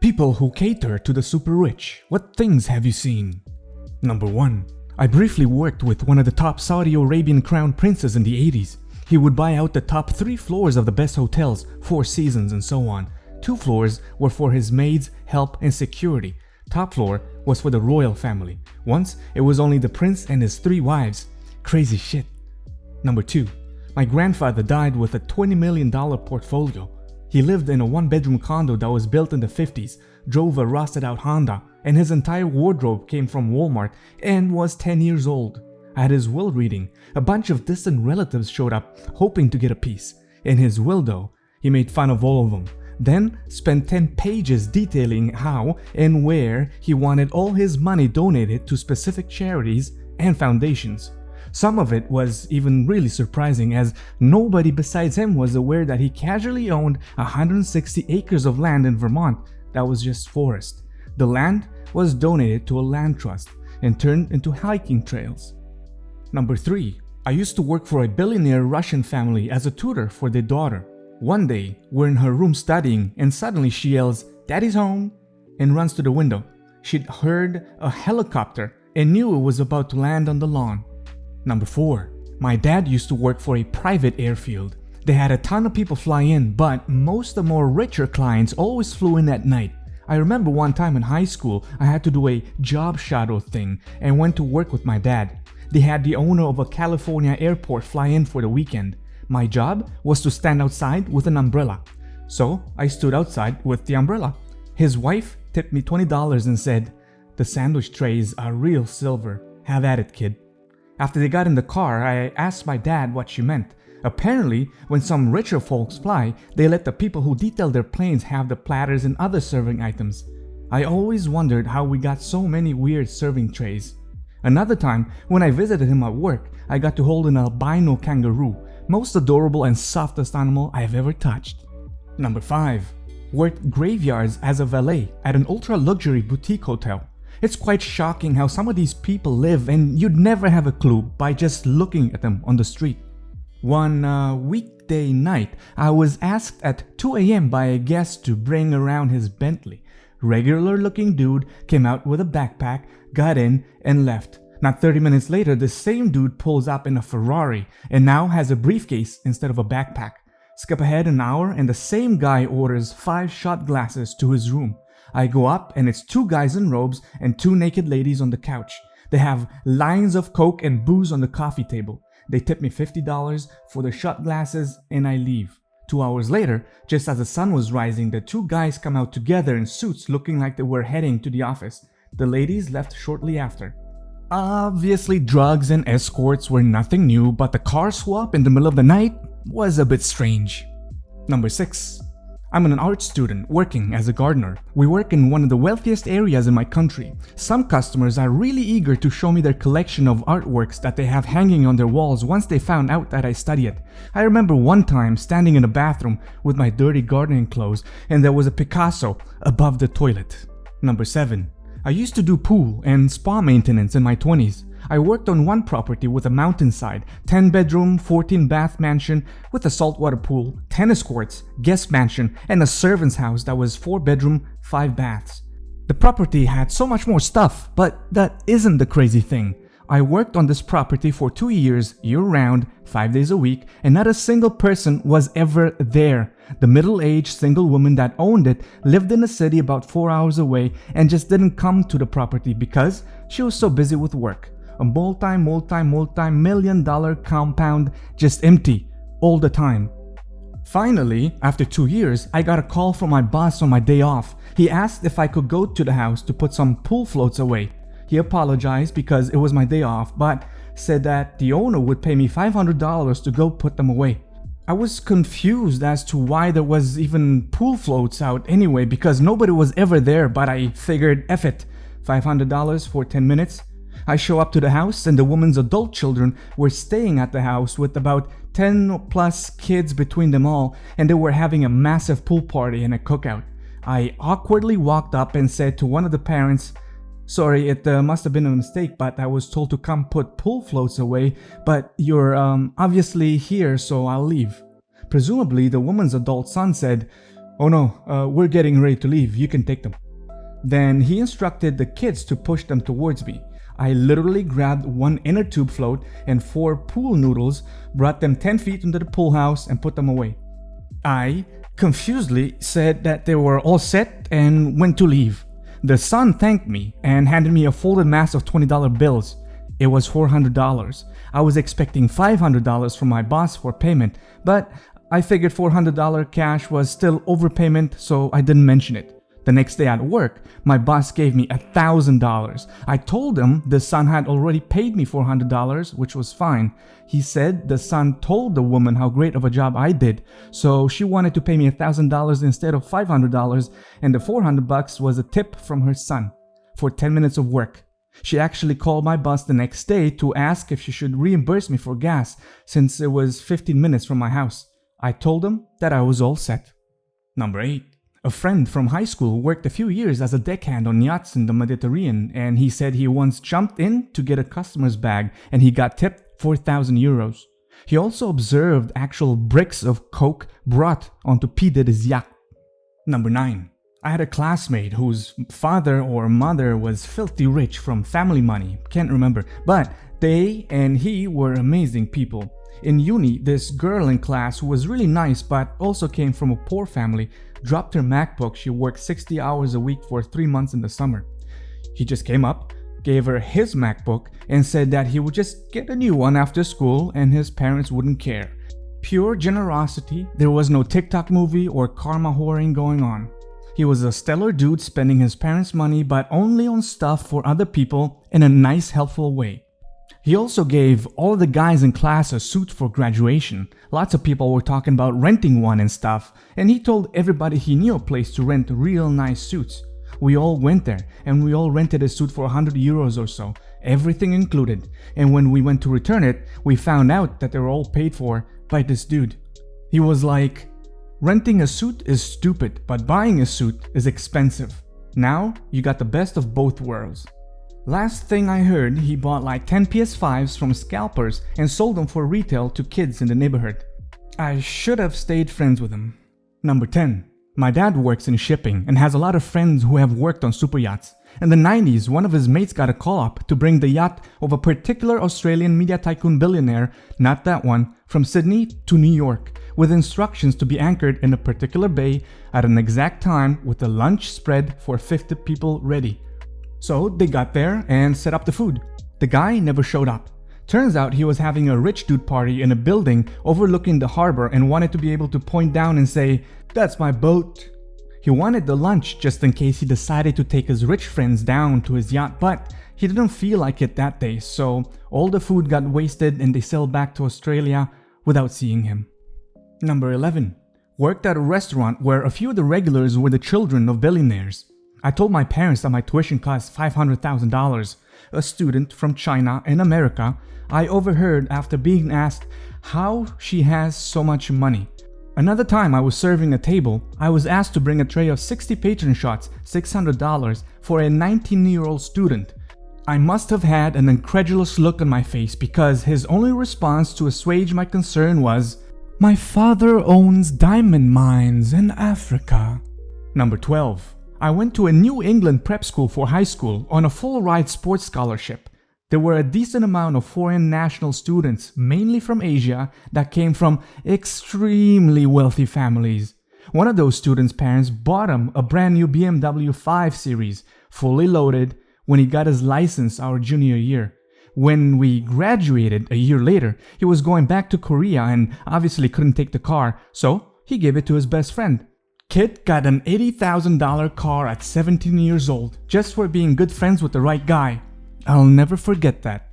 People who cater to the super rich. What things have you seen? Number 1. I briefly worked with one of the top Saudi Arabian crown princes in the 80s. He would buy out the top 3 floors of the best hotels, 4 seasons and so on. 2 floors were for his maids, help and security. Top floor was for the royal family. Once, it was only the prince and his 3 wives. Crazy shit. Number 2. My grandfather died with a $20 million portfolio. He lived in a 1-bedroom condo that was built in the 50s, drove a rusted out Honda, and his entire wardrobe came from Walmart and was 10 years old. At his will reading, a bunch of distant relatives showed up hoping to get a piece. In his will though, he made fun of all of them, then spent 10 pages detailing how and where he wanted all his money donated to specific charities and foundations. Some of it was even really surprising, as nobody besides him was aware that he casually owned 160 acres of land in Vermont that was just forest. The land was donated to a land trust and turned into hiking trails. Number 3. I used to work for a billionaire Russian family as a tutor for their daughter. One day, we're in her room studying and suddenly she yells, "Daddy's home," and runs to the window. She'd heard a helicopter and knew it was about to land on the lawn. Number 4. My dad used to work for a private airfield. They had a ton of people fly in, but most of the more richer clients always flew in at night. I remember one time in high school, I had to do a job shadow thing and went to work with my dad. They had the owner of a California airport fly in for the weekend. My job was to stand outside with an umbrella. So I stood outside with the umbrella. His wife tipped me $20 and said, "The sandwich trays are real silver. Have at it, kid." After they got in the car, I asked my dad what she meant. Apparently, when some richer folks fly, they let the people who detail their planes have the platters and other serving items. I always wondered how we got so many weird serving trays. Another time, when I visited him at work, I got to hold an albino kangaroo, most adorable and softest animal I've ever touched. Number 5. Worked graveyards as a valet at an ultra-luxury boutique hotel. It's quite shocking how some of these people live, and you'd never have a clue by just looking at them on the street. One weekday night, I was asked at 2 a.m. by a guest to bring around his Bentley. Regular looking dude came out with a backpack, got in, and left. Not 30 minutes later, the same dude pulls up in a Ferrari and now has a briefcase instead of a backpack. Skip ahead an hour and the same guy orders 5 shot glasses to his room. I go up and it's 2 guys in robes and 2 naked ladies on the couch. They have lines of coke and booze on the coffee table. They tip me $50 for the shot glasses and I leave. 2 hours later, just as the sun was rising, the 2 guys come out together in suits looking like they were heading to the office. The ladies left shortly after. Obviously, drugs and escorts were nothing new, but the car swap in the middle of the night was a bit strange. Number 6. I'm an art student working as a gardener. We work in one of the wealthiest areas in my country. Some customers are really eager to show me their collection of artworks that they have hanging on their walls once they found out that I study it. I remember one time standing in a bathroom with my dirty gardening clothes and there was a Picasso above the toilet. Number 7. I used to do pool and spa maintenance in my 20s. I worked on one property with a mountainside, 10-bedroom, 14-bath mansion with a saltwater pool, tennis courts, guest mansion, and a servant's house that was 4-bedroom, 5 baths. The property had so much more stuff, but that isn't the crazy thing. I worked on this property for 2 years, year-round, 5 days a week, and not a single person was ever there. The middle-aged single woman that owned it lived in the city about 4 hours away and just didn't come to the property because she was so busy with work. A multi-million-dollar compound just empty all the time. Finally, after 2 years, I got a call from my boss on my day off. He asked if I could go to the house to put some pool floats away. He apologized because it was my day off, but said that the owner would pay me $500 to go put them away. I was confused as to why there was even pool floats out anyway because nobody was ever there, but I figured F it, $500 for 10 minutes. I show up to the house and the woman's adult children were staying at the house with about 10 plus kids between them all, and they were having a massive pool party and a cookout. I awkwardly walked up and said to one of the parents, "Sorry, it must have been a mistake, but I was told to come put pool floats away, but you're obviously here, so I'll leave." Presumably, the woman's adult son said, "Oh no, we're getting ready to leave, you can take them." Then he instructed the kids to push them towards me. I literally grabbed one inner tube float and 4 pool noodles, brought them 10 feet into the pool house and put them away. I confusedly said that they were all set and went to leave. The son thanked me and handed me a folded mass of $20 bills. It was $400. I was expecting $500 from my boss for payment, but I figured $400 cash was still overpayment, so I didn't mention it. The next day at work, my boss gave me $1,000. I told him the son had already paid me $400, which was fine. He said the son told the woman how great of a job I did, so she wanted to pay me $1,000 instead of $500, and the $400 was a tip from her son for 10 minutes of work. She actually called my boss the next day to ask if she should reimburse me for gas since it was 15 minutes from my house. I told him that I was all set. Number 8. A friend from high school worked a few years as a deckhand on yachts in the Mediterranean, and he said he once jumped in to get a customer's bag and he got tipped 4,000 euros. He also observed actual bricks of coke brought onto P. Diddy's yacht. Number 9. I had a classmate whose father or mother was filthy rich from family money, can't remember, but they and he were amazing people. In uni, this girl in class who was really nice but also came from a poor family dropped her MacBook. She worked 60 hours a week for 3 months in the summer. He just came up, gave her his MacBook, and said that he would just get a new one after school and his parents wouldn't care. Pure generosity. There was no TikTok movie or karma whoring going on. He was a stellar dude spending his parents' money but only on stuff for other people in a nice, helpful way. He also gave all the guys in class a suit for graduation. Lots of people were talking about renting one and stuff, and he told everybody he knew a place to rent real nice suits. We all went there, and we all rented a suit for 100 euros or so, everything included. And when we went to return it, we found out that they were all paid for by this dude. He was like, "Renting a suit is stupid, but buying a suit is expensive. Now you got the best of both worlds." Last thing I heard, he bought like 10 PS5s from scalpers and sold them for retail to kids in the neighborhood. I should have stayed friends with him. Number 10. My dad works in shipping and has a lot of friends who have worked on super yachts. In the 90s, one of his mates got a call up to bring the yacht of a particular Australian media tycoon billionaire, not that one, from Sydney to New York, with instructions to be anchored in a particular bay at an exact time with a lunch spread for 50 people ready. So they got there and set up the food. The guy never showed up. Turns out he was having a rich dude party in a building overlooking the harbor and wanted to be able to point down and say, "That's my boat." He wanted the lunch just in case he decided to take his rich friends down to his yacht, but he didn't feel like it that day, so all the food got wasted and they sailed back to Australia without seeing him. Number 11. Worked at a restaurant where a few of the regulars were the children of billionaires. I told my parents that my tuition cost $500,000. A student from China in America, I overheard after being asked how she has so much money. Another time I was serving a table, I was asked to bring a tray of 60 patron shots, $600, for a 19-year-old student. I must have had an incredulous look on my face because his only response to assuage my concern was, "My father owns diamond mines in Africa." Number 12. I went to a New England prep school for high school on a full-ride sports scholarship. There were a decent amount of foreign national students, mainly from Asia, that came from extremely wealthy families. One of those students' parents bought him a brand new BMW 5 Series, fully loaded, when he got his license our junior year. When we graduated a year later, he was going back to Korea and obviously couldn't take the car, so he gave it to his best friend. Kid got an $80,000 car at 17 years old just for being good friends with the right guy. I'll never forget that.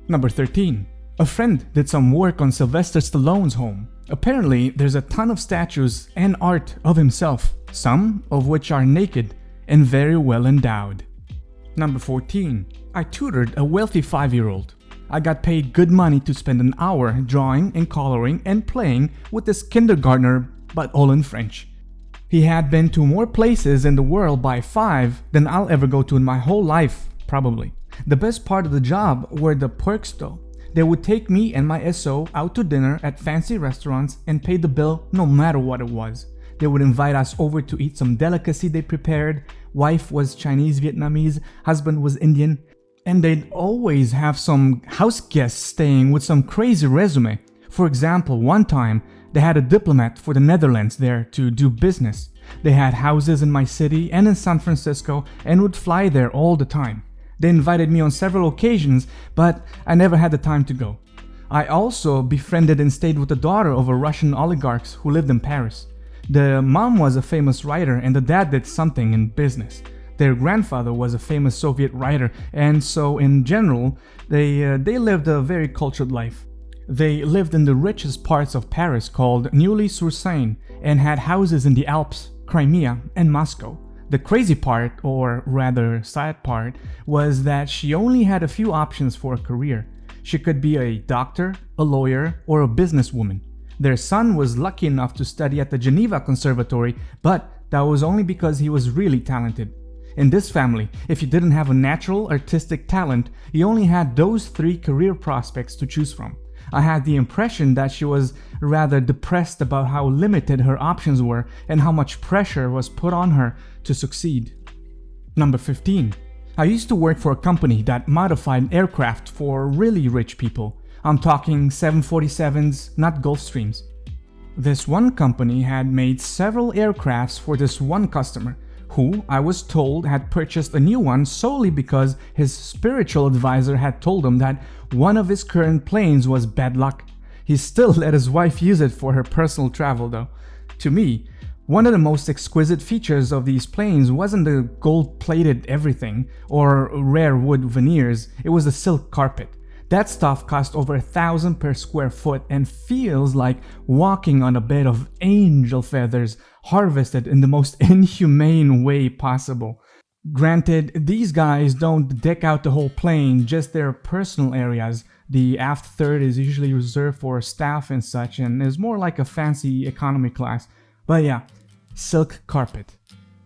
Number 13. A friend did some work on Sylvester Stallone's home. Apparently, there's a ton of statues and art of himself, some of which are naked and very well endowed. Number 14. I tutored a wealthy 5-year-old. I got paid good money to spend an hour drawing and coloring and playing with this kindergartner, but all in French. He had been to more places in the world by 5 than I'll ever go to in my whole life, probably. The best part of the job were the perks though. They would take me and my SO out to dinner at fancy restaurants and pay the bill no matter what it was. They would invite us over to eat some delicacy they prepared. Wife was Chinese Vietnamese, husband was Indian, and they'd always have some house guests staying with some crazy resume. For example, one time they had a diplomat for the Netherlands there to do business. They had houses in my city and in San Francisco and would fly there all the time. They invited me on several occasions, but I never had the time to go. I also befriended and stayed with the daughter of a Russian oligarch who lived in Paris. The mom was a famous writer and the dad did something in business. Their grandfather was a famous Soviet writer, and so in general, they lived a very cultured life. They lived in the richest parts of Paris called Neuilly-sur-Seine and had houses in the Alps, Crimea, and Moscow. The crazy part, or rather sad part, was that she only had a few options for a career. She could be a doctor, a lawyer, or a businesswoman. Their son was lucky enough to study at the Geneva Conservatory, but that was only because he was really talented. In this family, if you didn't have a natural artistic talent, you only had those 3 career prospects to choose from. I had the impression that she was rather depressed about how limited her options were and how much pressure was put on her to succeed. Number 15. I used to work for a company that modified aircraft for really rich people. I'm talking 747s, not Gulfstreams. This one company had made several aircrafts for this one customer, who, I was told, had purchased a new one solely because his spiritual advisor had told him that one of his current planes was bad luck. He still let his wife use it for her personal travel though. To me, one of the most exquisite features of these planes wasn't the gold-plated everything or rare wood veneers, it was the silk carpet. That stuff cost over $1,000 per square foot and feels like walking on a bed of angel feathers harvested in the most inhumane way possible. Granted, these guys don't deck out the whole plane, just their personal areas. The aft third is usually reserved for staff and such and is more like a fancy economy class. But yeah, silk carpet.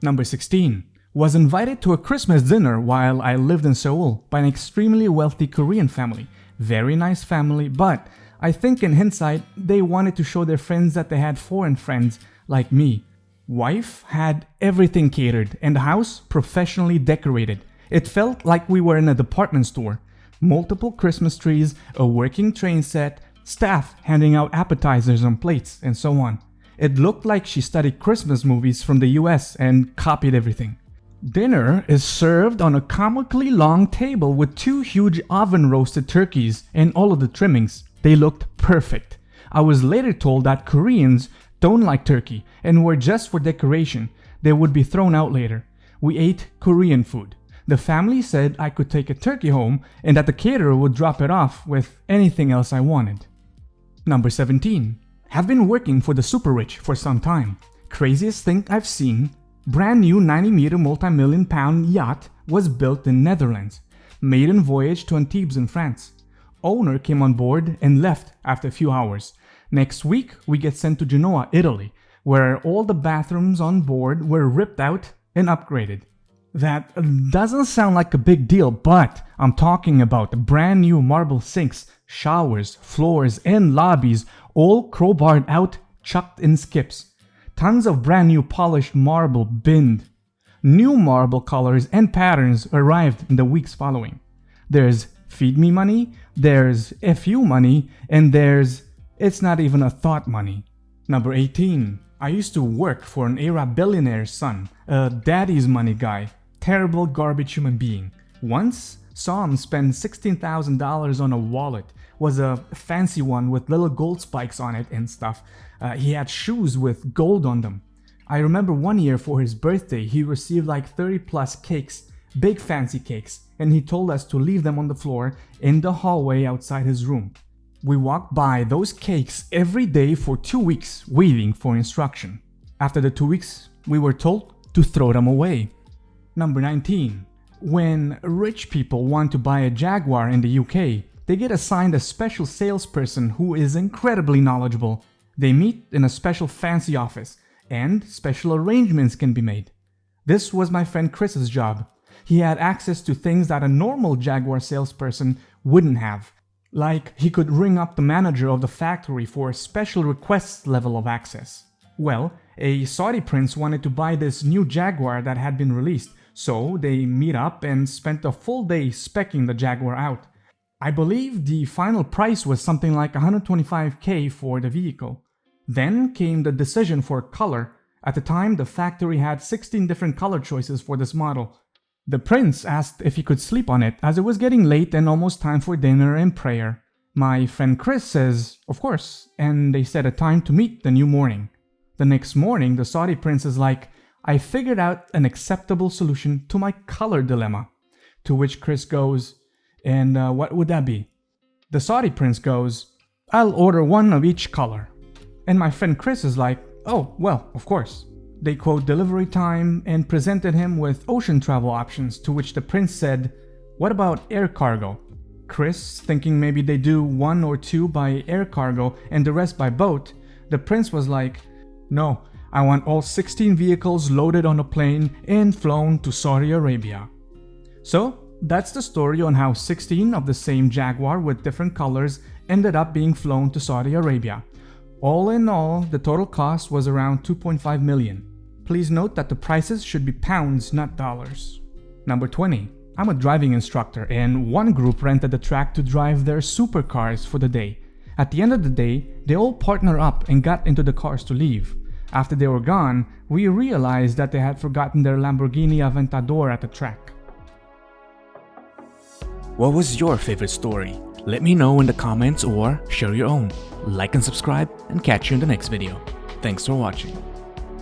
Number 16. Was invited to a Christmas dinner while I lived in Seoul by an extremely wealthy Korean family. Very nice family, but I think in hindsight, they wanted to show their friends that they had foreign friends like me. Wife had everything catered and the house professionally decorated. It felt like we were in a department store. Multiple Christmas trees, a working train set, staff handing out appetizers on plates, and so on. It looked like she studied Christmas movies from the US and copied everything. Dinner is served on a comically long table with 2 huge oven-roasted turkeys and all of the trimmings. They looked perfect. I was later told that Koreans don't like turkey and were just for decoration. They would be thrown out later. We ate Korean food. The family said I could take a turkey home and that the caterer would drop it off with anything else I wanted. Number 17. Have been working for the super rich for some time. Craziest thing I've seen. Brand new 90-meter multi-million-pound yacht was built in Netherlands. Maiden voyage to Antibes in France. Owner came on board and left after a few hours. Next week, we get sent to Genoa, Italy, where all the bathrooms on board were ripped out and upgraded. That doesn't sound like a big deal, but I'm talking about brand new marble sinks, showers, floors, and lobbies, all crowbarred out, chucked in skips. Tons of brand new polished marble binned. New marble colors and patterns arrived in the weeks following. There's feed me money, there's FU money, and there's it's not even a thought money. Number 18. I used to work for an Arab billionaire's son, a daddy's money guy, terrible garbage human being. Once, saw him spend $16,000 on a wallet. Was a fancy one with little gold spikes on it and stuff. He had shoes with gold on them. I remember one year for his birthday, he received like 30 plus cakes, big fancy cakes, and he told us to leave them on the floor in the hallway outside his room. We walked by those cakes every day for 2 weeks, waiting for instruction. After the 2 weeks, we were told to throw them away. Number 19. When rich people want to buy a Jaguar in the UK, they get assigned a special salesperson who is incredibly knowledgeable. They meet in a special fancy office, and special arrangements can be made. This was my friend Chris's job. He had access to things that a normal Jaguar salesperson wouldn't have. Like, he could ring up the manager of the factory for a special requests level of access. Well, A Saudi prince wanted to buy this new Jaguar that had been released, so they meet up and spent a full day specking the Jaguar out. I believe the final price was something like $125K for the vehicle. Then came the decision for color. At the time, the factory had 16 different color choices for this model. The prince asked if he could sleep on it, as it was getting late and almost time for dinner and prayer. My friend Chris says, of course, and they set a time to meet the new morning. The next morning, the Saudi prince is like, I figured out an acceptable solution to my color dilemma. To which Chris goes, and what would that be? The Saudi prince goes, I'll order one of each color. And my friend Chris is like, oh, well, of course. They quote delivery time and presented him with ocean travel options, to which the prince said, what about air cargo? Chris, thinking maybe they do 1 or 2 by air cargo and the rest by boat, the prince was like, no, I want all 16 vehicles loaded on a plane and flown to Saudi Arabia. So, that's the story on how 16 of the same Jaguar with different colors ended up being flown to Saudi Arabia. All in all, the total cost was around $2.5 million. Please note that the prices should be pounds, not dollars. Number 20. I'm a driving instructor, and one group rented the track to drive their supercars for the day. At the end of the day, they all partnered up and got into the cars to leave. After they were gone, we realized that they had forgotten their Lamborghini Aventador at the track. What was your favorite story? Let me know in the comments or share your own. Like and subscribe, and catch you in the next video. Thanks for watching.